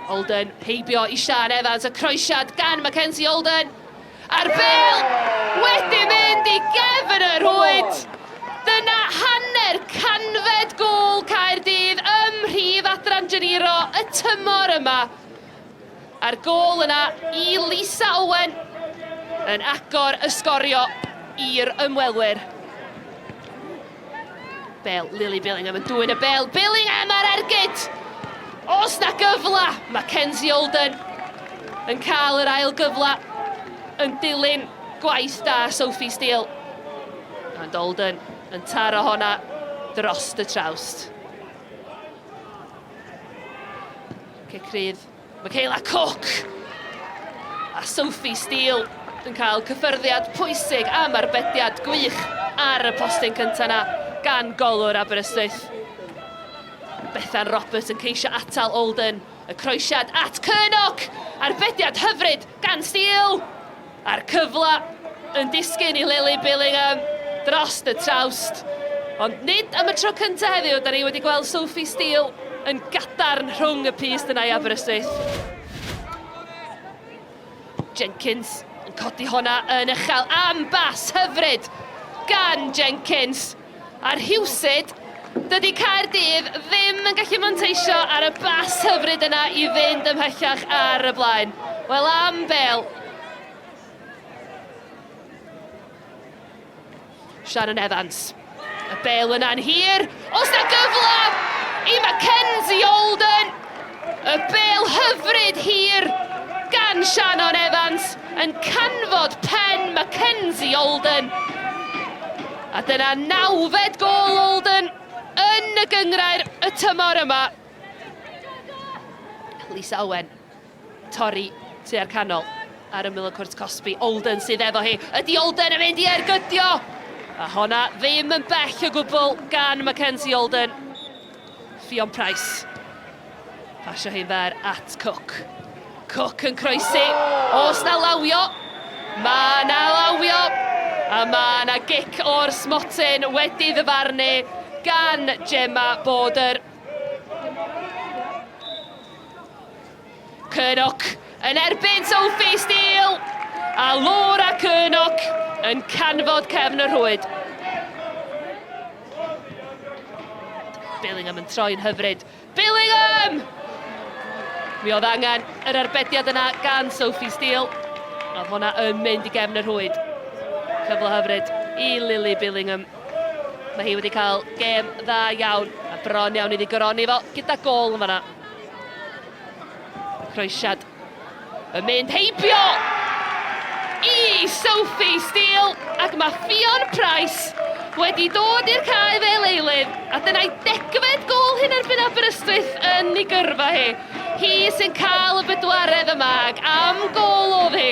Holden heibio I Sian Evans, y croesiad gan Mackenzie Holden. A'r bel wedi mynd I gefn y rwyd. Dyna hanner canfed gôl Caerdydd ym Prif Adran Genero y tymor yma. A'r gôl yna I Lisa Owen yn agor y sgorio i'r ymwelwyr. Bel, Lily Billingham yn dwyn y bel. Billingham ar ergyd! Os na gyfla, Mackenzie Holden yn cael yr ail gyfla yn dilyn gwaith da Sophie Steele. And Holden yn taro honna dros y trawst. Cycrydd, Michaela Cook a Sophie Steele yn cael cyffyrddiad pwysig am arbediad gwych ar y postyn cyntaf na gan golwr Aberystwyth. Bethan Roberts yn ceisio atal Holden, y croesiad at Cynnog, arbediad hyfryd gan Steele. A'r cyfla yn disgyn I Lily Billingham dros y trawst. Ond nid am y tro cyntaf heddiw, da ni wedi gweld Sophie Steele yn gadarn rhwng y pist yna I Aberystwyth. Jenkins yn codi honna yn uchel am bas hyfryd gan Jenkins. A'r hiwsyd, dydy Caerdydd ddim yn gallu manteisio ar y bas hyfryd yna I fynd ymhellach ar y blaen. Wel am bel. Shannon Evans. Y bel yna'n hir. Os na gyfla I Mackenzie Holden. Y bel hyfryd hir gan Shannon Evans yn canfod pen Mackenzie Holden. A dyna nawfed gôl Holden yn y gyngrair y tymor yma. Lisa Owen, torri tua'r canol ar ymyl y cwrt Cosby. Holden sydd efo hi. Ydy Holden yn mynd I ergydio? A honna ddim yn bell o gwbl gan Mackenzie Holden. Fion Price. Pasio hi'n fer at Cook. Cook yn croesi. Os na lawio. Ma na lawio. A ma na gic o'r smotyn wedi ddyfarnu gan Gemma Border. Cynnog yn erbyn Sophie Steele. A Laura Cynnog yn canfod cefn y rhwyd. Billingham yn troi'n hyfryd. Billingham! Mi oedd angen yr arbediad yna gan Sophie Steele. Oedd hwnna yn mynd I gefn y rhwyd. Cyfle hyfryd I Lily Billingham. Mae hi wedi cael gêm dda iawn a bron iawn I ddigoroni fo gyda gôl yn fanna. Croesiad yn mynd heibio I Sophie Steele ac mae Fion Price wedi dod i'r cae fel eilydd a dyna'i degfed gôl hyn erbyn Aberystwyth yn ei gyrfa hi. Hi sy'n cael y bedwaredd yma ac am gôl oedd hi.